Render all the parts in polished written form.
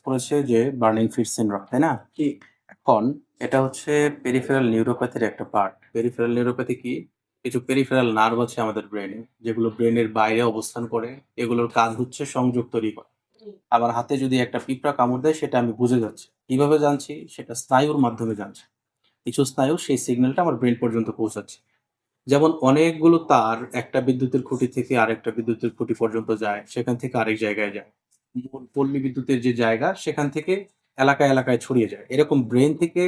করেছে যে burning fit syndrome, তাই না? জি। এখন এটা হচ্ছে পেরিফেরাল নিউরোপ্যাথির একটা পার্ট। পেরিফেরাল নিউরোপ্যাথি কি? কিছু পেরিফেরাল নার্ভ আছে আমাদের ব্রেনে, যেগুলো ব্রেনের বাইরে অবস্থান করে। এগুলোর কাজ হচ্ছে সংযোগ তৈরি করা। আমার হাতে যদি একটা পিঁপড়া কামড় দেয় সেটা আমি বুঝে যাচ্ছি। কিভাবে জানছি? সেটা স্নায়ুর মাধ্যমে জানছি। কিছু স্নায়ু সেই সিগন্যালটা আমার ব্রেন পর্যন্ত পৌঁছাচ্ছে। যেমন অনেকগুলো তার একটা বিদ্যুতের খুঁটি থেকে আরেকটা বিদ্যুতের খুঁটি পর্যন্ত যায়, সেখান থেকে আরেক জায়গায় যায়। মূল পল্লী বিদ্যুতের যে জায়গা সেখান থেকে এলাকায় এলাকায় ছড়িয়ে যায়। এরকম ব্রেন থেকে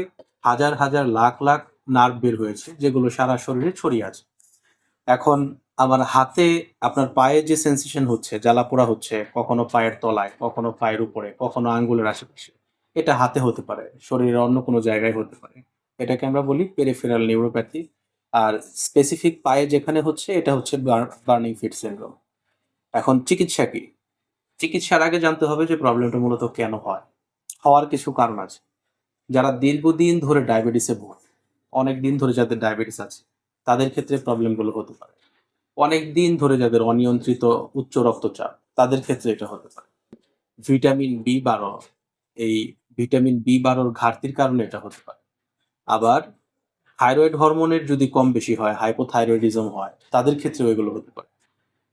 হাজার হাজার লাখ লাখ নার্ভ বের হয়েছে, যেগুলো সারা শরীরে ছড়িয়ে আছে। এখন আমার হাতে আপনার পায়ে যে সেন্সেশন হচ্ছে, জ্বালাপোড়া হচ্ছে, কখনো পায়ের তলায়, কখনো পায়ের উপরে, কখনো আঙ্গুলের আশেপাশে, এটা হাতে হতে পারে, শরীরের অন্য কোনো জায়গায় হতে পারে। এটাকে আমরা বলি পেরিফেরাল নিউরোপ্যাথি। আর স্পেসিফিক পায়ে যেখানে হচ্ছে এটা হচ্ছে বার্নিং ফিট সিনড্রোম। এখন চিকিৎসা কি? চিকিৎসার আগে জানতে হবে যে প্রবলেমটা মূলত কেন হয়। হওয়ার কিছু কারণ আছে। যারা দীর্ঘদিন ধরে ডায়াবেটিসে ভোগে, অনেক দিন ধরে যাদের ডায়াবেটিস আছে, তাদের ক্ষেত্রে প্রবলেমগুলো হতে পারে। অনেক দিন ধরে যাদের অনিয়ন্ত্রিত উচ্চ রক্তচাপ, তাদের ক্ষেত্রে এটা হতে পারে। ভিটামিন বি 12, এই ভিটামিন বি 12 ঘাটতির কারণে এটা হতে পারে। আবার থাইরয়েড হরমোনের যদি কম বেশি হয়, হাইপোথাইরয়েডিজম হয়, তাদের ক্ষেত্রেও এগুলো হতে পারে।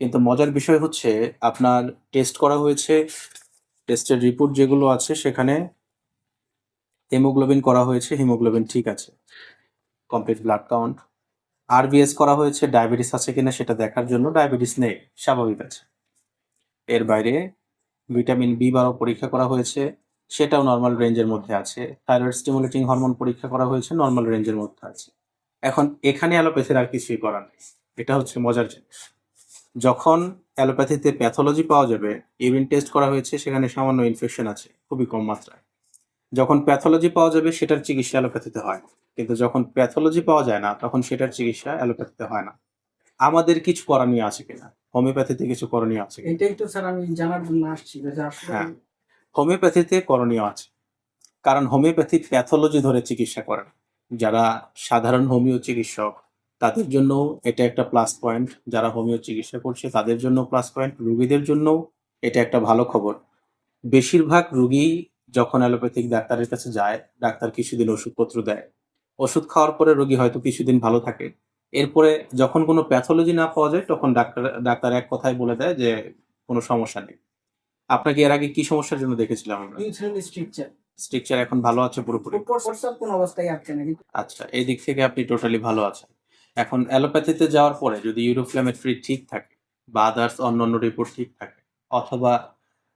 কিন্তু মজার বিষয় হচ্ছে, আপনার টেস্ট করা হয়েছে, টেস্টের রিপোর্ট যেগুলো আছে সেখানে হেমোগ্লোবিন করা হয়েছে, হিমোগ্লোবিন ঠিক আছে, কমপ্লিট ব্লাড কাউন্ট। আরবিএস করা হয়েছে ডায়াবেটিস আছে কিনা সেটা দেখার জন্য, ডায়াবেটিস নেই, স্বাভাবিক আছে। এর বাইরে ভিটামিন বি 12 পরীক্ষা করা হয়েছে, সেটাও নর্মাল রেঞ্জের মধ্যে আছে। থাইরয়েড স্টিমুলেটিং হরমোন পরীক্ষা করা হয়েছে, নর্মাল রেঞ্জের মধ্যে আছে। এখন এখানে অ্যালোপ্যাথির আর কিছুই করার নেই। এটা হচ্ছে মজার জিনিস। যখন অ্যালোপ্যাথিতে প্যাথোলজি পাওয়া যাবে, ইউরিন টেস্ট করা হয়েছে, সেখানে সামান্য ইনফেকশন আছে, খুবই কম মাত্রায়। যখন প্যাথোলজি পাওয়া যাবে সেটার চিকিৎসা অ্যালোপ্যাথিতে হয়। কিন্তু যখন প্যাথোলজি পাওয়া যায় না, তখন সেটার চিকিৎসা অ্যালোপ্যাথিতে হয় না। আমাদের কিছু করণীয় আছে কিনা, হোমিওপ্যাথিতে কিছু করণীয় আছে কিনা? এটা একটু স্যার আমি জানার জন্য আসছি যে আসলে হ্যাঁ, হোমিওপ্যাথিতে করণীয় আছে। কারণ হোমিওপ্যাথি প্যাথোলজি ধরে চিকিৎসা করে না। যারা সাধারণ হোমিও চিকিৎসক, তাদের জন্য এটা একটা প্লাস পয়েন্ট। যারা হোমিও চিকিৎসা করছে তাদের জন্য প্লাস পয়েন্ট, রুগীদের জন্য এটা একটা ভালো খবর। বেশিরভাগ রুগী যখন অ্যালোপ্যাথিক ডাক্তারের কাছে যায়, ডাক্তার কিছুদিন ওষুধপত্র দেয়। ওষুধ খাওয়ার পরে রোগী হয়তো কিছুদিন ভালো থাকে। এরপরে যখন কোনো প্যাথোলজি না পাওয়া যায়, তখন ডাক্তার এক কথায় বলে দেয় যে কোনো সমস্যা নেই। আপনাকে এর আগে কি সমস্যার জন্য দেখেছিলাম আমরা? ইউথ্রাল স্ট্রিকচার স্ট্রিকচার এখন ভালো আছে পুরোপুরি? প্রস্রাব কোন অবস্থায় আটকে না কিন্তু আচ্ছা, এই দিক থেকে আপনি টোটালি ভালো আছেন। এখন অ্যালোপ্যাথিতে যাওয়ার পরে যদি ইউরোফ্ল্যামেট্রি ঠিক থাকে, বা আদার্স অন্যান্য রিপোর্ট ঠিক থাকে, অথবা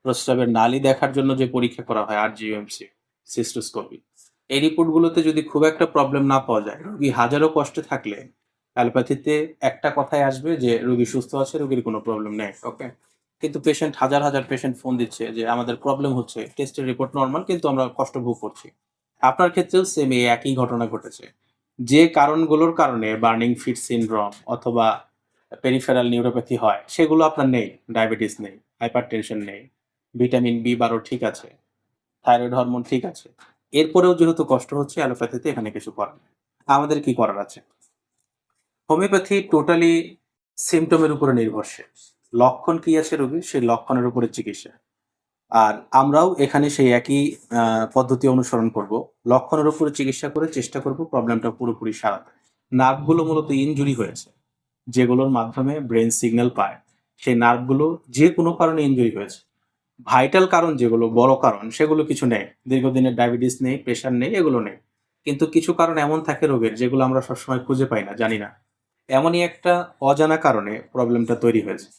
প্রস্রাবের নালী দেখার জন্য যে পরীক্ষা করা হয় আরজিএমসি, সিস্টোস্কোপি, এই রিপোর্টগুলোতে যদি খুব একটা প্রবলেম না পাওয়া যায়, রোগী হাজারো কষ্টে থাকলে অ্যালোপ্যাথিতে একটা কথাই আসবে যে রোগী সুস্থ আছে, রোগীর কোনো প্রবলেম নেই। ওকে? কিন্তু পেশেন্ট, হাজার হাজার পেশেন্ট ফোন দিচ্ছে যে আমাদের প্রবলেম হচ্ছে, টেস্টের রিপোর্ট নরমাল কিন্তু আমরা কষ্ট ভোগ করছি। আপনার ক্ষেত্রেও সেম এই একই ঘটনা ঘটেছে। যে কারণগুলোর কারণে বার্নিং ফিট সিনড্রোম অথবা পেরিফেরাল নিউরোপ্যাথি হয়, সেগুলো আপনার নেই। ডায়াবেটিস নেই, হাইপারটেনশন নেই, ভিটামিন বি 12 ঠিক আছে, থাইরয়েড হরমোন ঠিক আছে। এরপরেও যেহেতু কষ্ট হচ্ছে, অ্যালোপ্যাথিতে এখানে কিছু করার নেই। আমাদের কি করার আছে? হোমিওপ্যাথি টোটালি সিমটমের উপরে নির্ভরশীল। লক্ষণ কি আছে রোগীর, সেই লক্ষণের উপরে চিকিৎসা। আর আমরাও এখানে সেই একই পদ্ধতি অনুসরণ করব। লক্ষণের উপরে চিকিৎসা করে চেষ্টা করব প্রবলেমটা পুরোপুরি সারাতে। নার্ভগুলো মূলত ইনজুরি হয়েছে, যেগুলোর মাধ্যমে ব্রেন সিগন্যাল পায়। সেই নার্ভগুলো যে কোনো কারণে ইনজুরি হয়েছে। ভাইটাল কারণ যেগুলো, বড় কারণ, সেগুলো কিছু নেই। দীর্ঘদিনের ডায়াবেটিস নেই, প্রেশার নেই, এগুলো নেই। কিন্তু কিছু কারণ এমন থাকে রোগের, যেগুলো আমরা সবসময় খুঁজে পাই না, জানি না। এমনই একটা অজানা কারণে প্রবলেমটা তৈরি হয়েছে।